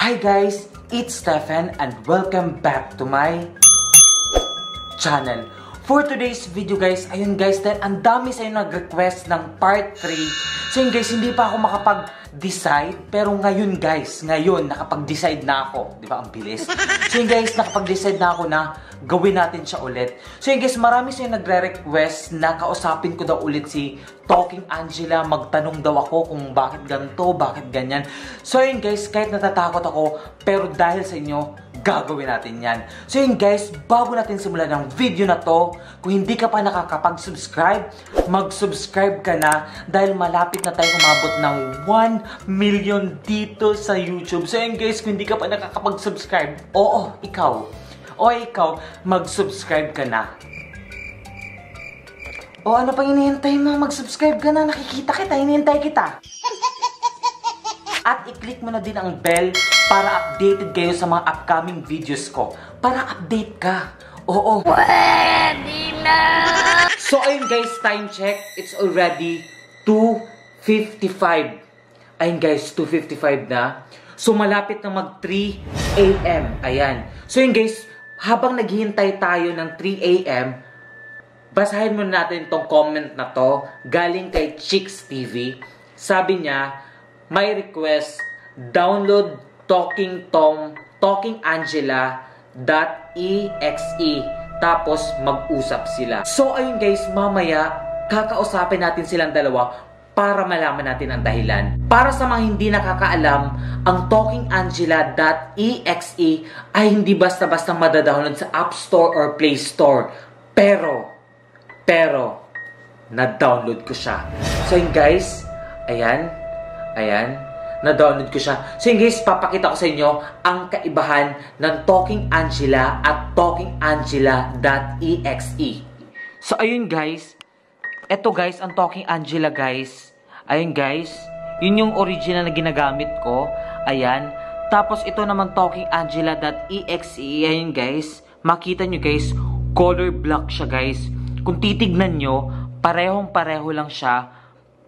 Hi guys, it's Stephen and welcome back to my channel. For today's video guys, ayun guys, dahil ang dami sa'yo nag-request ng part 3. So yun guys, hindi pa ako makapag-decide. Pero ngayon guys, nakapag-decide na ako. Di ba? Ang bilis. So yun guys, nakapag-decide na ako na gawin natin siya ulit. So yun guys, marami sa'yo nagre-request na kausapin ko daw ulit si Talking Angela. Magtanong daw ako kung bakit ganito, bakit ganyan. So yun guys, kahit natatakot ako, pero dahil sa inyo, gagawin natin yan. So yun guys, bago natin simulan ng video na to, kung hindi ka pa nakakapag-subscribe, mag-subscribe ka na dahil malapit na tayo umabot ng 1 million dito sa YouTube. So yun guys, kung hindi ka pa nakakapag-subscribe, ikaw, mag-subscribe ka na. Ano pang hinihintay mo? Mag-subscribe ka na, nakikita kita, hinihintay kita. At i-click mo na din ang bell para updated kayo sa mga upcoming videos ko. Para update ka. Pwede na! So ayun guys, time check. It's already 2:55. Ayun guys, 2:55 na. So malapit na mag 3 AM. Ayan. So yun guys, habang naghihintay tayo ng 3 AM, basahin muna natin itong comment na to. Galing kay Chicks TV. Sabi niya, may request, download TalkingAngela.exe tapos mag-usap sila. So ayun guys, mamaya kakausapin natin silang dalawa para malaman natin ang dahilan. Para sa mga hindi nakakaalam, ang TalkingAngela.exe ay hindi basta-basta madadownload sa App Store or Play Store. Pero na-download ko siya. So yun guys, ayan, na-download ko siya. So yun guys, papakita ko sa inyo ang kaibahan ng Talking Angela at TalkingAngela.exe. So ayun guys, eto guys, ang Talking Angela guys. Ayun guys, yun yung original na ginagamit ko. Ayan. Tapos ito naman TalkingAngela.exe. Ayun guys, makita nyo guys, color black siya guys. Kung titignan nyo, parehong-pareho lang siya,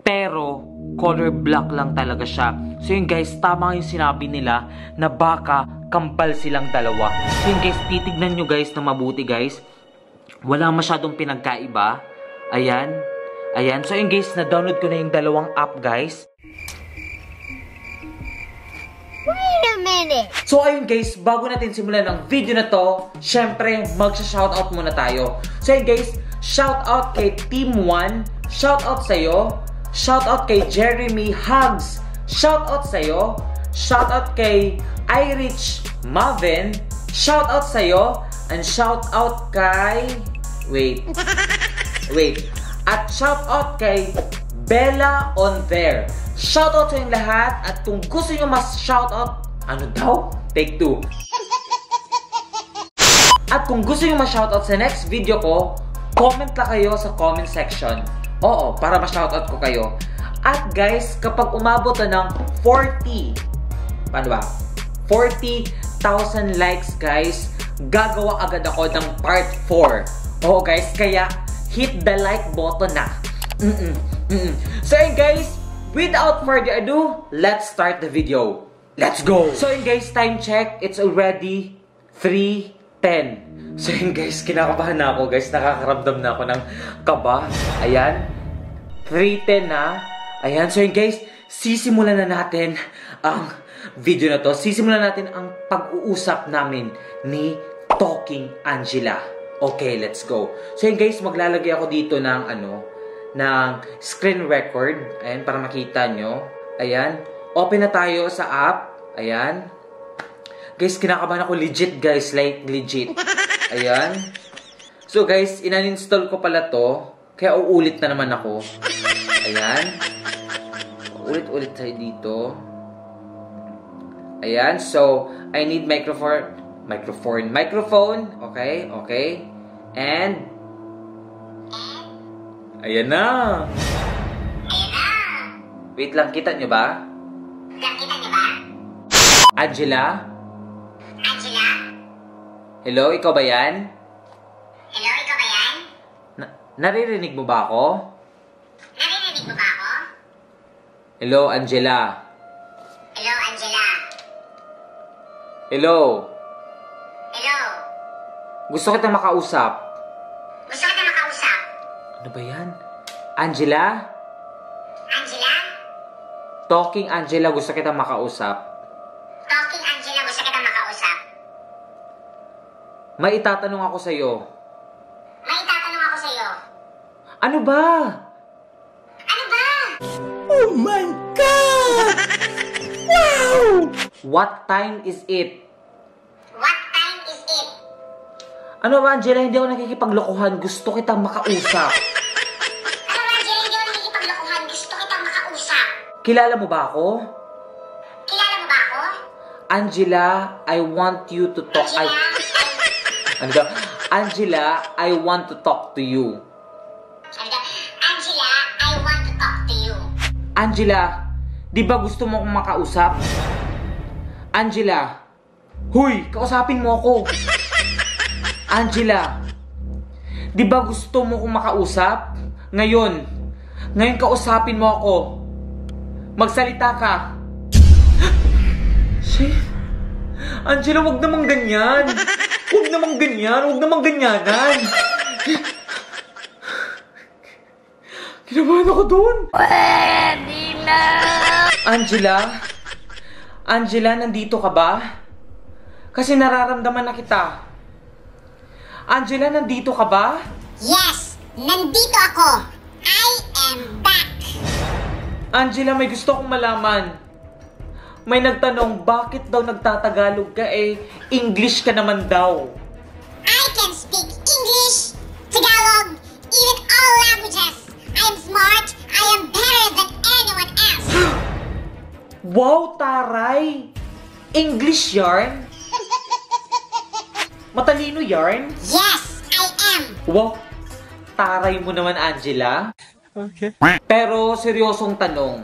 pero color black lang talaga siya. So yun guys, tama yung sinabi nila na baka kambal silang dalawa. So yun guys, titignan nyo guys na mabuti guys. Wala masyadong pinagkaiba. Ayan. So yun guys, na-download ko na yung dalawang app guys. Wait a minute! So ayun guys, bago natin simulan ng video na to, syempre magsha-shoutout muna tayo. So ayun guys, shoutout kay Team 1, shoutout sa'yo, shoutout kay Jeremy Hugs, shoutout sa'yo, shoutout kay Irich Marvin, shoutout sa'yo, and shoutout kay... Wait. At shoutout kay Bella on there. Shoutout sa inyong lahat, at kung gusto nyo mas shoutout, Take 2. At kung gusto nyo mas shoutout sa next video ko, comment lang kayo sa comment section. Para ma-shoutout ko kayo. At guys, kapag umabot na ng 40,000 likes guys, gagawa agad ako ng part 4. Guys, kaya hit the like button na. So yun guys, without further ado, let's start the video. Let's go! So yun guys, time check, it's already 3:10. So yun guys, kinakabahan na ako guys, nakakaramdam na ako ng kaba. Ayan, 3:10 na. Ayan, so yun guys, sisimulan na natin ang video na to. Sisimulan natin ang pag-uusap namin ni Talking Angela. Okay, let's go. So yun guys, maglalagay ako dito ng ng screen record. Ayan, para makita nyo. Ayan, open na tayo sa app. Ayan. Guys, kinakabahan ako legit guys, like legit. Ayan. So guys, in-uninstall ko pala to. Kaya uulit na naman ako. Ayan. Ulit-ulit tayo dito. Ayan. So, I need microphone. Okay. And ayan na. Wait lang, kita nyo ba? Angela? Hello, ikaw ba yan? Naririnig mo ba ako? Hello, Angela. Hello? Hello? Gusto kitang makausap. Gusto kita makausap. Ano ba yan? Angela? Angela? Talking Angela, gusto kitang makausap. Talking Angela, gusto kita makausap. May itatanong ako sa'yo. May itatanong ako sa'yo. Ano ba? Ano ba? Oh my God! Wow! What time is it? What time is it? Ano ba, Angela? Hindi ako nakikipaglokohan. Gusto kitang makausap. Ano ba, Angela? Hindi ako nakikipaglokohan. Gusto kita makausap. Kilala mo ba ako? Kilala mo ba ako? Angela, I want you to talk. Ano daw? Angela, I want to talk to you. Angela, I want to talk to you. Angela, di ba gusto mo akong makausap? Angela, huy, kausapin mo ako. Angela, di ba gusto mo akong makausap? Ngayon kausapin mo ako. Magsalita ka. Shit. Angela, wag namang ganyan. Wag namang ganyan. Wag namang ganyanan. Kinabahan ako doon. Pwede na. Angela? Angela, nandito ka ba? Kasi nararamdaman na kita. Angela, nandito ka ba? Yes, nandito ako. I am back. Angela, may gusto akong malaman. May nagtanong, bakit daw nagtatagalog ka English ka naman daw. I can speak English, Tagalog, even all languages. I am smart. I am better than anyone else. Wow, taray! English yarn? Matalino yarn? Yes, I am. Wow, taray mo naman, Angela. Okay. Pero seryosong tanong,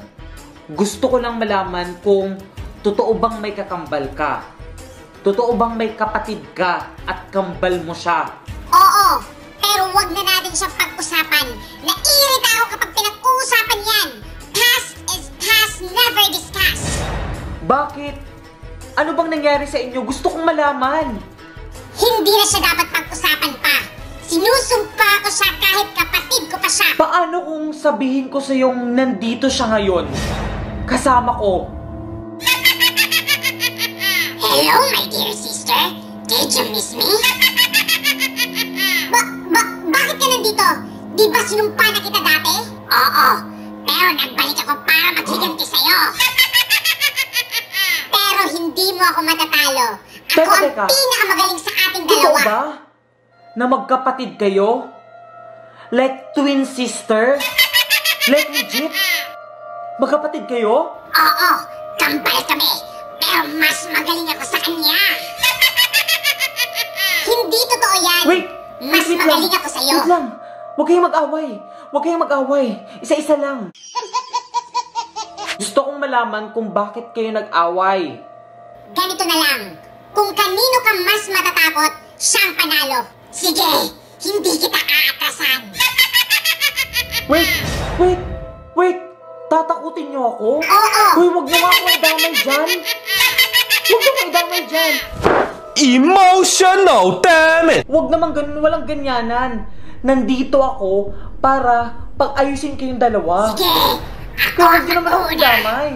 gusto ko lang malaman kung totoo bang may kakambal ka? Totoo bang may kapatid ka at kambal mo siya? Oo, pero wag na natin siyang pag-usapan. Naiirita ako kapag pinag-uusapan yan. Past is past, never discussed. Bakit? Ano bang nangyari sa inyo? Gusto kong malaman. Hindi na siya dapat pag-usapan pa. Sinusumpa ko siya kahit kapatid ko pa siya. Paano kung sabihin ko sa yung nandito siya ngayon? Kasama ko. Hello, my dear sister. Did you miss me? Bakit ka nandito? Di ba sinumpa na kita dati? Oo, pero nagbalik ako para maghiganti sa'yo. Pero hindi mo ako matatalo. Ako ang Teka. pinakamagaling sa ating Totoo dalawa. ba? Na magkapatid kayo? Like twin sister? Like legit? Magkapatid kayo? Oo, kambal kami. Pero mas magaling ako sa kanya. Hindi totoo yan. Wait! Mas wait lang. magaling ako sa'yo. Wait lang! Huwag kayong mag-away! Huwag kayong mag-away! Isa-isa lang! Gusto kong malaman kung bakit kayo nag-away. Ganito na lang. Kung kanino ka mas matatakot, siyang panalo. Sige, hindi kita aatasan. Wait! Wait! Wait! Tatakutin niyo ako? Oo. Uy, huwag niyo nga ako idamay dyan! Huwag niyo ako idamay dyan! Emotional, damn it! Huwag naman ganun, walang ganyanan. Nandito ako para pag-ayusin kayong dalawa. Sige, ako Kaya huwag ang niyo naman ako una. idamay.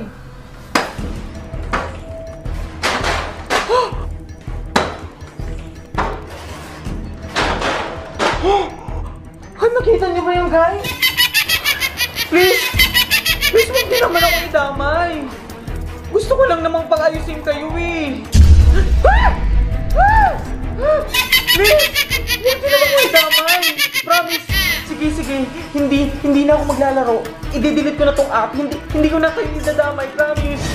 Nakita niyo ba yung guy? Please! Please, huwag niyo naman ako idamay. Gusto ko lang namang pag-ayusin kayo Ah! Ah! Ah! Please! Huwag niyo naman ako idamay. Promise. Sige. Hindi na ako maglalaro. I-delete ko na tong app. Hindi ko na kayo idadamay. Promise.